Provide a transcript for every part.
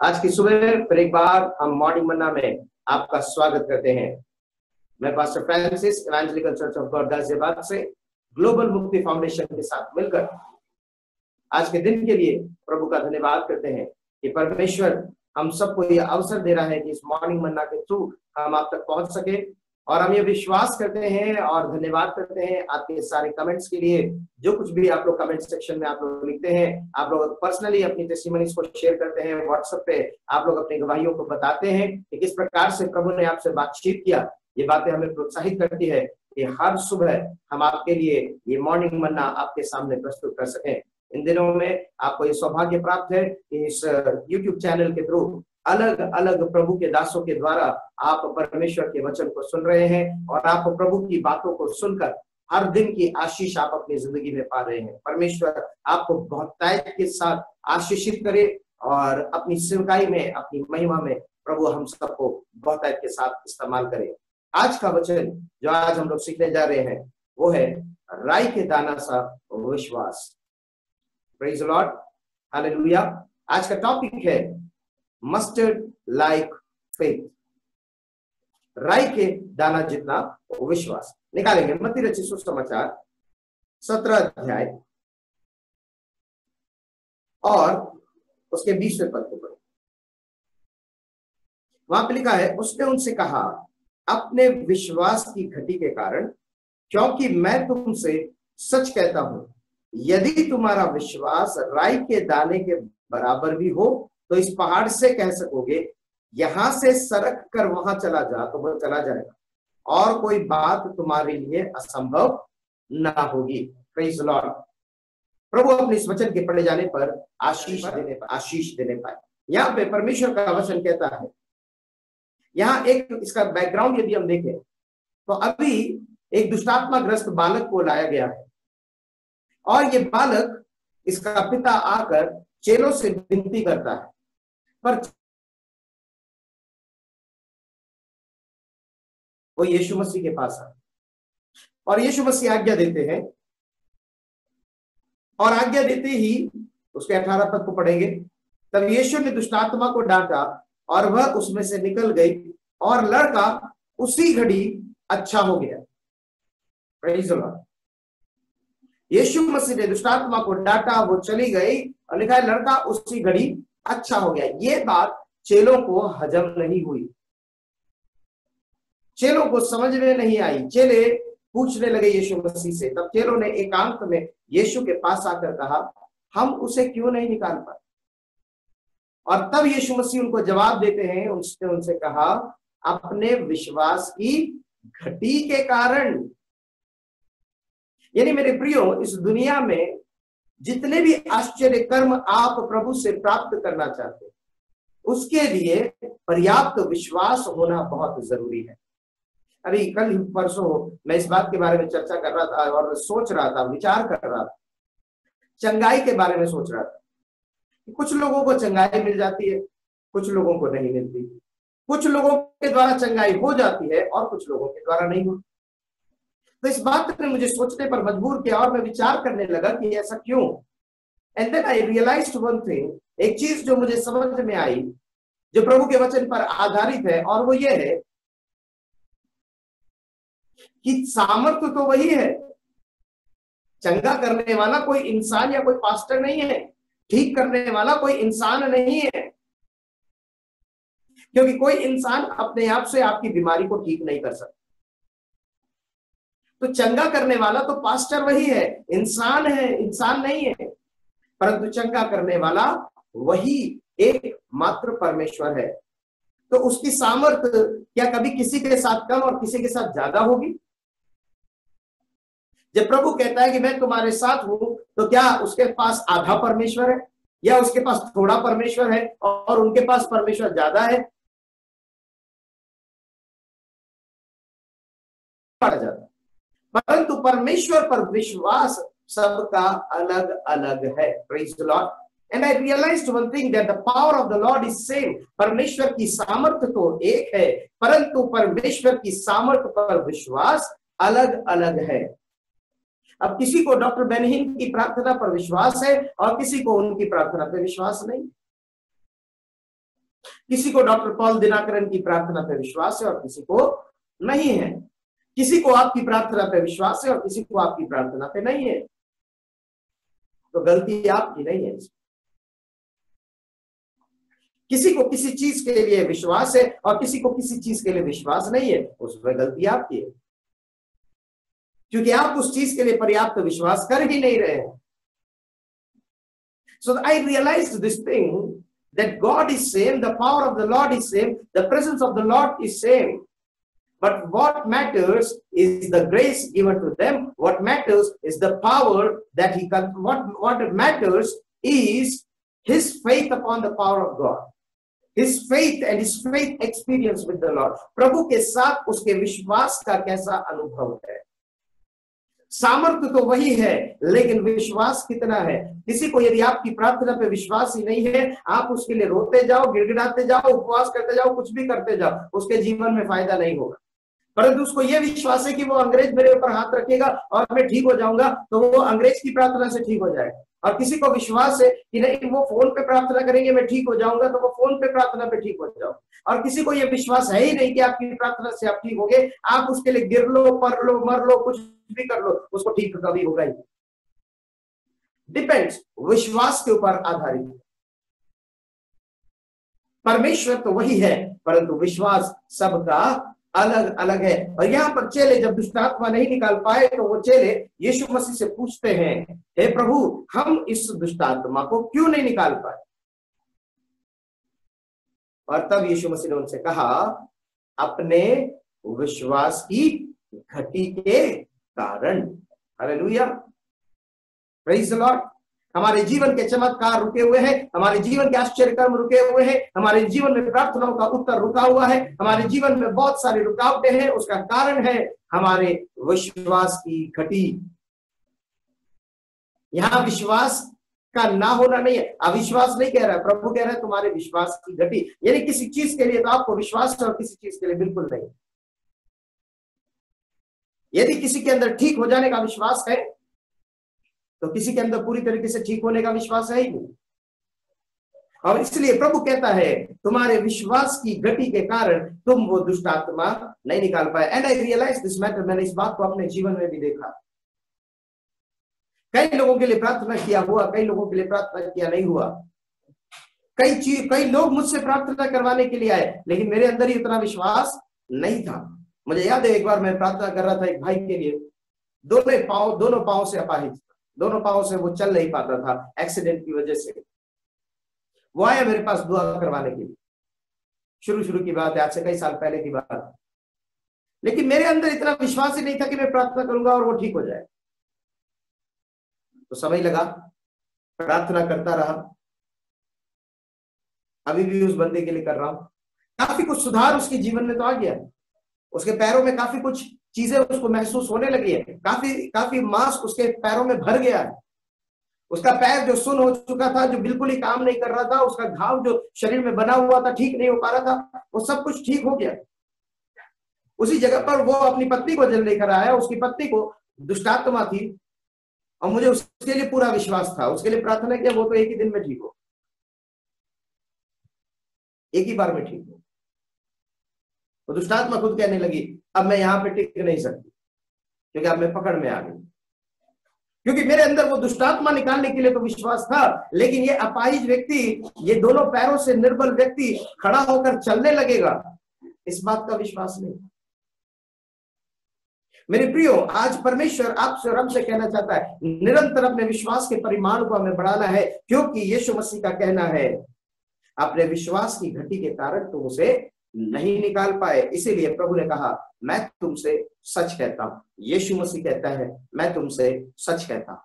आज की सुबह फिर एक बार हम मॉर्निंग मन्ना में आपका स्वागत करते हैं। मैं pastor Francis evangelical church of God Ghaziabad से ग्लोबल मुक्ति फाउंडेशन के साथ मिलकर आज के दिन के लिए प्रभु का धन्यवाद करते हैं कि परमेश्वर हम सबको यह अवसर दे रहा है कि इस मॉर्निंग मन्ना के थ्रू हम आप तक पहुंच सके। और हम ये विश्वास करते हैं और धन्यवाद करते हैं आपके सारे कमेंट्स के लिए। जो कुछ भी आप लोग कमेंट सेक्शन में आप लोग लिखते हैं, आप लोग पर्सनली अपनी टेस्टिमनीज को शेयर करते हैं, व्हाट्सएप पे आप लोग अपनी गवाहियों को बताते हैं कि किस प्रकार से प्रभु ने आपसे बातचीत किया। ये बातें हमें प्रोत्साहित करती है कि हर सुबह हम आपके लिए ये मॉर्निंग मन्ना आपके सामने प्रस्तुत कर सकें। इन दिनों में आपको ये सौभाग्य प्राप्त है कि इस यूट्यूब चैनल के थ्रू अलग अलग प्रभु के दासों के द्वारा आप परमेश्वर के वचन को सुन रहे हैं और आप प्रभु की बातों को सुनकर हर दिन की आशीष आप अपनी जिंदगी में पा रहे हैं। परमेश्वर आपको बहुतायत के साथ आशीषित करे और अपनी सेवकाई में, अपनी महिमा में प्रभु हम सबको बहुतायत के साथ इस्तेमाल करे। आज का वचन जो आज हम लोग सीखने जा रहे हैं वो है राई के दाना सा विश्वास। Praise the Lord, hallelujah. आज का टॉपिक है मस्टर्ड लाइक फेथ, राई के दाना जितना विश्वास। निकालेंगे मत्ती रचित सुसमाचार 17 अध्याय और उसके 20वें पद को पढ़ो। वहां पे लिखा है, उसने उनसे कहा, अपने विश्वास की घटी के कारण, क्योंकि मैं तुमसे सच कहता हूं, यदि तुम्हारा विश्वास राई के दाने के बराबर भी हो तो इस पहाड़ से कह सकोगे, यहां से सरक कर वहां चला जा, तो वह चला जाएगा, और कोई बात तुम्हारे लिए असंभव ना होगी। Praise the Lord. प्रभु अपने इस वचन के पढ़े जाने पर आशीष देने पाए। यहाँ पे परमेश्वर का वचन कहता है, यहाँ एक इसका बैकग्राउंड यदि हम देखें तो अभी एक दुष्टात्मा ग्रस्त बालक को लाया गया है और ये बालक, इसका पिता आकर चेलों से विनती करता है, पर वो यीशु मसीह के पास आए और यीशु मसीह आज्ञा देते हैं। और आज्ञा देते ही उसके 18 पद को पढ़ेंगे, तब यीशु ने दुष्टात्मा को डांटा और वह उसमें से निकल गई और लड़का उसी घड़ी अच्छा हो गया। Praise the Lord. Yeshu Masih ने दुष्टात्मा को डांटा, वो चली गई और लिखा है लड़का उसी घड़ी अच्छा हो गया। ये बात चेलों को हजम नहीं हुई, चेलों को समझ में नहीं आई। चेले पूछने लगे यीशु मसीह से। तब चेलों ने एकांत में यीशु के पास आकर कहा, हम उसे क्यों नहीं निकाल पाए? और तब यीशु मसीह उनको जवाब देते हैं, उसने उनसे कहा, अपने विश्वास की घटी के कारण। यानी मेरे प्रियो, इस दुनिया में जितने भी आश्चर्य कर्म आप प्रभु से प्राप्त करना चाहते हैं, उसके लिए पर्याप्त विश्वास होना बहुत जरूरी है। अभी कल परसों मैं इस बात के बारे में चर्चा कर रहा था और सोच रहा था, विचार कर रहा था, चंगाई के बारे में सोच रहा था। कुछ लोगों को चंगाई मिल जाती है, कुछ लोगों को नहीं मिलती। कुछ लोगों के द्वारा चंगाई हो जाती है और कुछ लोगों के द्वारा नहीं होती। तो इस बात ने मुझे सोचने पर मजबूर किया और मैं विचार करने लगा कि ऐसा क्यों। And then I realised one thing, एक चीज जो मुझे समझ में आई, जो प्रभु के वचन पर आधारित है, और वो ये है कि सामर्थ्य तो वही है। चंगा करने वाला कोई इंसान या कोई पास्टर नहीं है, ठीक करने वाला कोई इंसान नहीं है, क्योंकि कोई इंसान अपने आप से आपकी बीमारी को ठीक नहीं कर सकता। तो चंगा करने वाला तो पास्टर वही है, इंसान है, इंसान नहीं है। परंतु चंगा करने वाला वही एक मात्र परमेश्वर है। तो उसकी सामर्थ्य क्या कभी किसी के साथ कम और किसी के साथ ज्यादा होगी? जब प्रभु कहता है कि मैं तुम्हारे साथ हूं, तो क्या उसके पास आधा परमेश्वर है या उसके पास थोड़ा परमेश्वर है और उनके पास परमेश्वर ज्यादा है? परंतु परमेश्वर पर विश्वास सबका अलग अलग है। Praise the Lord. And I realized one thing, that the power of the Lord is same. परमेश्वर की सामर्थ्य तो एक है, परंतु परमेश्वर की सामर्थ्य पर विश्वास अलग अलग है। अब किसी को डॉक्टर बेनहीम की प्रार्थना पर विश्वास है और किसी को उनकी प्रार्थना पर विश्वास नहीं। किसी को डॉक्टर पॉल दिनाकरन की प्रार्थना पे विश्वास है और किसी को नहीं है। किसी को आपकी प्रार्थना पे विश्वास है और किसी को आपकी प्रार्थना पे नहीं है। तो गलती आपकी नहीं है। किसी को किसी चीज के लिए विश्वास है और किसी को किसी चीज के लिए विश्वास नहीं है, उसमें गलती आपकी है, क्योंकि आप उस चीज के लिए पर्याप्त विश्वास कर ही नहीं रहे हैं। So I realized this thing, that God is same, the power of the Lord is same, the presence of the Lord is same. But what matters is the grace given to them. What matters is the power that he can. What matters is his faith upon the power of God. His faith and his faith experience with the Lord. प्रभु के साथ उसके विश्वास का कैसा अनुभव है। सामर्थ्य तो वही है, लेकिन विश्वास कितना है। किसी को यदि आपकी प्रार्थना पे विश्वास ही नहीं है, आप उसके लिए रोते जाओ, गिड़गिड़ाते जाओ, उपवास करते जाओ, कुछ भी करते जाओ, उसके जीवन में फायदा नहीं होगा। परंतु उसको यह विश्वास है कि वो अंग्रेज मेरे ऊपर हाथ रखेगा और मैं ठीक हो जाऊंगा, तो वो अंग्रेज की प्रार्थना से ठीक हो जाएगा। और किसी को विश्वास है कि नहीं, वो फोन पे प्रार्थना करेंगे मैं ठीक हो जाऊंगा, तो वो फोन पे प्रार्थना पे ठीक हो जाओ। और किसी को यह विश्वास है ही नहीं कि आपकी प्रार्थना से आप ठीक होगे, आप उसके लिए गिर लो, पर लो, मर लो, कुछ भी कर लो, उसको ठीक कभी होगा ही। डिपेंड्स, विश्वास के ऊपर आधारित। परमेश्वर तो वही है, परंतु विश्वास सबका अलग अलग है। और यहां पर चेले जब दुष्ट आत्मा नहीं निकाल पाए, तो वो चेले यीशु मसीह से पूछते हैं, हे प्रभु, हम इस दुष्ट आत्मा को क्यों नहीं निकाल पाए? और तब यीशु मसीह ने उनसे कहा, अपने विश्वास की घटी के कारण। Hallelujah, praise the Lord. हमारे जीवन के चमत्कार रुके हुए हैं, हमारे जीवन के आश्चर्य कर्म रुके हुए हैं, हमारे जीवन में प्रार्थनाओं का उत्तर रुका हुआ है, हमारे जीवन में बहुत सारी रुकावटें हैं। उसका कारण है हमारे विश्वास की घटी। यहां विश्वास का ना होना नहीं है, अविश्वास नहीं कह रहा है, प्रभु कह रहा है तुम्हारे विश्वास की घटी। यानी किसी चीज के लिए तो आपको विश्वास है और किसी चीज के लिए बिल्कुल नहीं। यदि किसी के अंदर ठीक हो जाने का विश्वास है, तो किसी के अंदर पूरी तरीके से ठीक होने का विश्वास है ही नहीं। और इसलिए प्रभु कहता है, तुम्हारे विश्वास की गति के कारण तुम वो दुष्ट आत्मा नहीं निकाल पाए। And I realise this matter, मैंने इस बात को अपने जीवन में भी देखा। कई लोगों के लिए प्रार्थना किया हुआ, कई लोगों के लिए प्रार्थना किया नहीं हुआ। कई लोग मुझसे प्रार्थना करवाने के लिए आए, लेकिन मेरे अंदर ही उतना विश्वास नहीं था। मुझे याद है एक बार मैं प्रार्थना कर रहा था एक भाई के लिए, दोनों पांव से अपाहिज, दोनों पांव से वो चल नहीं पाता था एक्सीडेंट की वजह से। वो आया मेरे पास दुआ करवाने के लिए, शुरू की बात है, आज से कई साल पहले की बात। लेकिन मेरे अंदर इतना विश्वास ही नहीं था कि मैं प्रार्थना करूंगा और वो ठीक हो जाए। तो समय लगा, प्रार्थना करता रहा, अभी भी उस बंदे के लिए कर रहा हूं। काफी कुछ सुधार उसके जीवन में तो आ गया, उसके पैरों में काफी कुछ चीजें उसको महसूस होने लगी है, काफी मांस उसके पैरों में भर गया है। उसका पैर जो सुन्न हो चुका था, जो बिल्कुल ही काम नहीं कर रहा था, उसका घाव जो शरीर में बना हुआ था, ठीक नहीं हो पा रहा था, वो सब कुछ ठीक हो गया। उसी जगह पर वो अपनी पत्नी को जल लेकर आया। उसकी पत्नी को दुष्टात्मा थी और मुझे उसके लिए पूरा विश्वास था। उसके लिए प्रार्थना किया, वो तो एक ही दिन में ठीक हो, एक ही बार में ठीक हो। तो दुष्टात्मा खुद कहने लगी, अब मैं यहां पे टिक नहीं सकती, क्योंकि अब मैं पकड़ में आ गई। क्योंकि मेरे अंदर वो दुष्टात्मा निकालने के लिए तो विश्वास था, लेकिन ये अपाहिज व्यक्ति, ये दोनों पैरों से निर्बल व्यक्ति खड़ा होकर चलने लगेगा, इस बात का विश्वास नहीं। मेरे प्रियो, आज परमेश्वर आपसे और हमसे कहना चाहता है, निरंतर अपने विश्वास के परिमाण को हमें बढ़ाना है, क्योंकि यीशु मसीह का कहना है, अपने विश्वास की घटी के कारण तुम उसे नहीं निकाल पाए। इसीलिए प्रभु ने कहा, मैं तुमसे सच कहता हूं। यीशु मसीह कहता है, मैं तुमसे सच कहता हूं,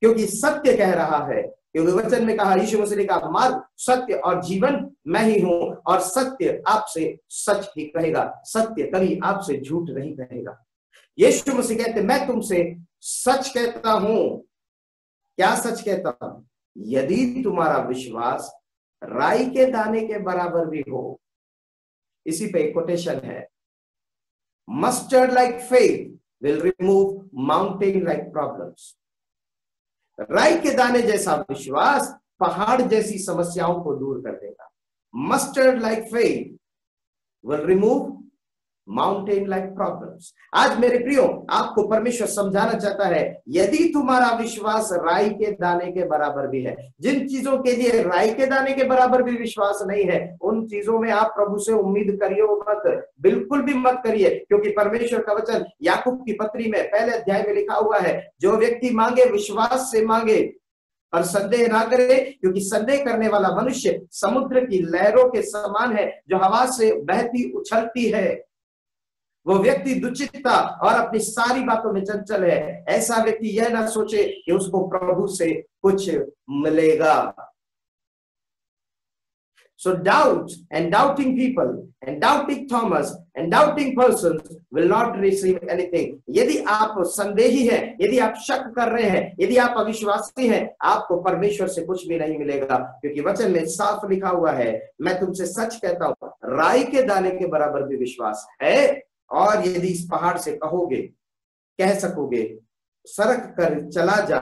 क्योंकि सत्य कह रहा है। क्योंकि वचन में कहा, यीशु मसीह ने कहा, मार्ग, सत्य और जीवन मैं ही हूं, और सत्य आपसे सच ही कहेगा, सत्य कभी आपसे झूठ नहीं कहेगा। यीशु मसीह कहते, मैं तुमसे सच कहता हूं। क्या सच कहता हूं? यदि तुम्हारा विश्वास राई के दाने के बराबर भी हो। इसी पे एक कोटेशन है, mustard like faith will remove mountain like problems. राई के दाने जैसा विश्वास पहाड़ जैसी समस्याओं को दूर कर देगा। Mustard like faith will remove mountain like problems. आज मेरे प्रियो, आपको परमेश्वर समझाना चाहता है, यदि तुम्हारा विश्वास राई के दाने के बराबर भी है, जिन चीजों के लिए राई के दाने के बराबर भी विश्वास नहीं है, उन चीजों में आप प्रभु से उम्मीद करिए मत, बिल्कुल भी मत करिए। क्योंकि परमेश्वर का वचन याकूब की पत्री में पहले अध्याय में लिखा हुआ है, जो व्यक्ति मांगे विश्वास से मांगे और संदेह ना करे, क्योंकि संदेह करने वाला मनुष्य समुद्र की लहरों के समान है, जो हवा से बहती उछलती है। वो व्यक्ति दुचित्ता और अपनी सारी बातों में चंचल है। ऐसा व्यक्ति यह ना सोचे कि उसको प्रभु से कुछ मिलेगा। So doubt and doubting people and doubting Thomas and doubting persons will not receive anything. यदि आप संदेही हैं, यदि आप शक कर रहे हैं, यदि आप अविश्वासी हैं, आपको परमेश्वर से कुछ भी नहीं मिलेगा। क्योंकि वचन में साफ लिखा हुआ है, मैं तुमसे सच कहता हूं, राई के दाने के बराबर भी विश्वास है, और यदि इस पहाड़ से कहोगे, कह सकोगे सरक कर चला जा,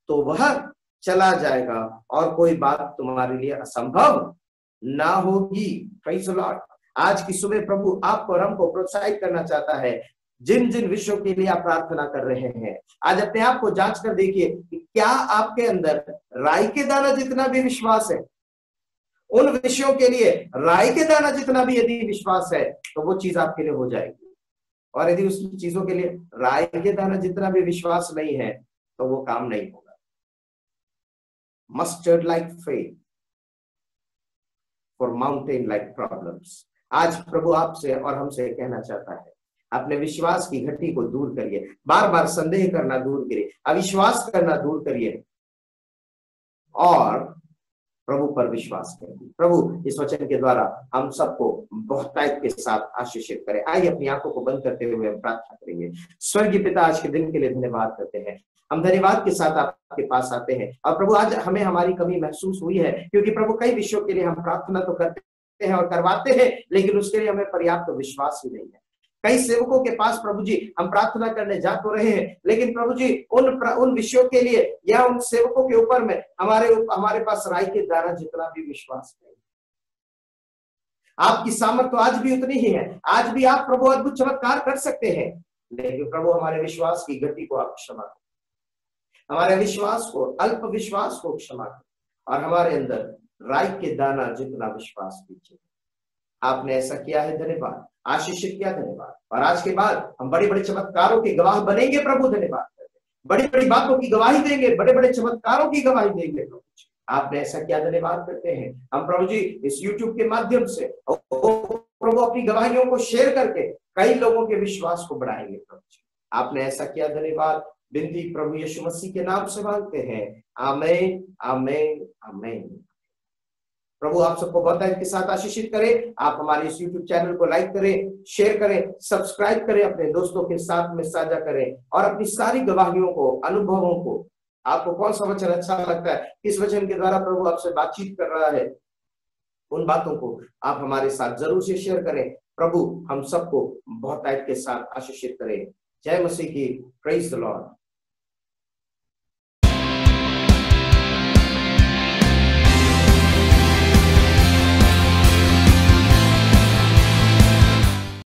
तो वह चला जाएगा, और कोई बात तुम्हारे लिए असंभव ना होगी। Praise the Lord. आज की सुबह प्रभु आपको और हमको प्रोत्साहित करना चाहता है। जिन जिन विषयों के लिए आप प्रार्थना कर रहे हैं, आज अपने आप को जांच कर देखिए कि क्या आपके अंदर राई के दाना जितना भी विश्वास है। उन विषयों के लिए राई के दाना जितना भी यदि विश्वास है, तो वो चीज आपके लिए हो जाएगी। और यदि उस चीजों के लिए राई के दाना जितना भी विश्वास नहीं है, तो वो काम नहीं होगा। Mustard like faith for mountain like problems. आज प्रभु आपसे और हमसे कहना चाहता है, अपने विश्वास की घटी को दूर करिए, बार बार संदेह करना दूर करिए, अविश्वास करना दूर करिए, और प्रभु पर विश्वास करें। प्रभु इस वचन के द्वारा हम सबको बहुतायत के साथ आशीषित करें। आइए अपनी आंखों को बंद करते हुए हम प्रार्थना करेंगे। स्वर्गीय पिता, आज के दिन के लिए धन्यवाद करते हैं। हम धन्यवाद के साथ आपके पास आते हैं, और प्रभु आज हमें हमारी कमी महसूस हुई है, क्योंकि प्रभु कई विषयों के लिए हम प्रार्थना तो करते हैं और करवाते हैं, लेकिन उसके लिए हमें पर्याप्त विश्वास ही नहीं है। कई सेवकों के पास प्रभु जी हम प्रार्थना करने जा तो रहे हैं, लेकिन प्रभु जी उन विषयों के लिए या उन सेवकों के ऊपर में हमारे पास राई के दाना जितना भी विश्वास नहीं। आपकी सामर्थ तो आज भी उतनी ही है, आज भी आप प्रभु अद्भुत चमत्कार कर सकते हैं, लेकिन प्रभु हमारे विश्वास की गति को आप क्षमा करें, हमारे विश्वास को, अल्प विश्वास को क्षमा करें, और हमारे अंदर राई के दाना जितना विश्वास दीजिए। आपने ऐसा किया है, धन्यवाद। आशीषित किया, धन्यवाद। और आज के बाद हम बड़े बड़े चमत्कारों के गवाह बनेंगे प्रभु, धन्यवाद। बड़ी बड़ी बातों की गवाही देंगे, बड़े बड़े चमत्कारों की गवाही देंगे प्रभु। आपने ऐसा किया, धन्यवाद करते हैं। हम प्रभु जी इस YouTube के माध्यम से प्रभु अपनी गवाहियों को शेयर करके कई लोगों के विश्वास को बढ़ाएंगे प्रभु जी। आपने ऐसा किया, धन्यवाद। बिनती प्रभु यीशु मसीह के नाम से मांगते हैं, आमीन, आमीन, आमीन। प्रभु आप सबको बहुतायत के साथ आशीषित करें। आप हमारे इस YouTube चैनल को लाइक करें, शेयर करें, सब्सक्राइब करें, अपने दोस्तों के साथ में साझा करें, और अपनी सारी गवाहियों को, अनुभवों को, आपको कौन सा वचन अच्छा लगता है, किस वचन के द्वारा प्रभु आपसे बातचीत कर रहा है, उन बातों को आप हमारे साथ जरूर से शेयर करें। प्रभु हम सबको बहुतायत के साथ आशीषित करें। जय मसीह की। Praise the Lord.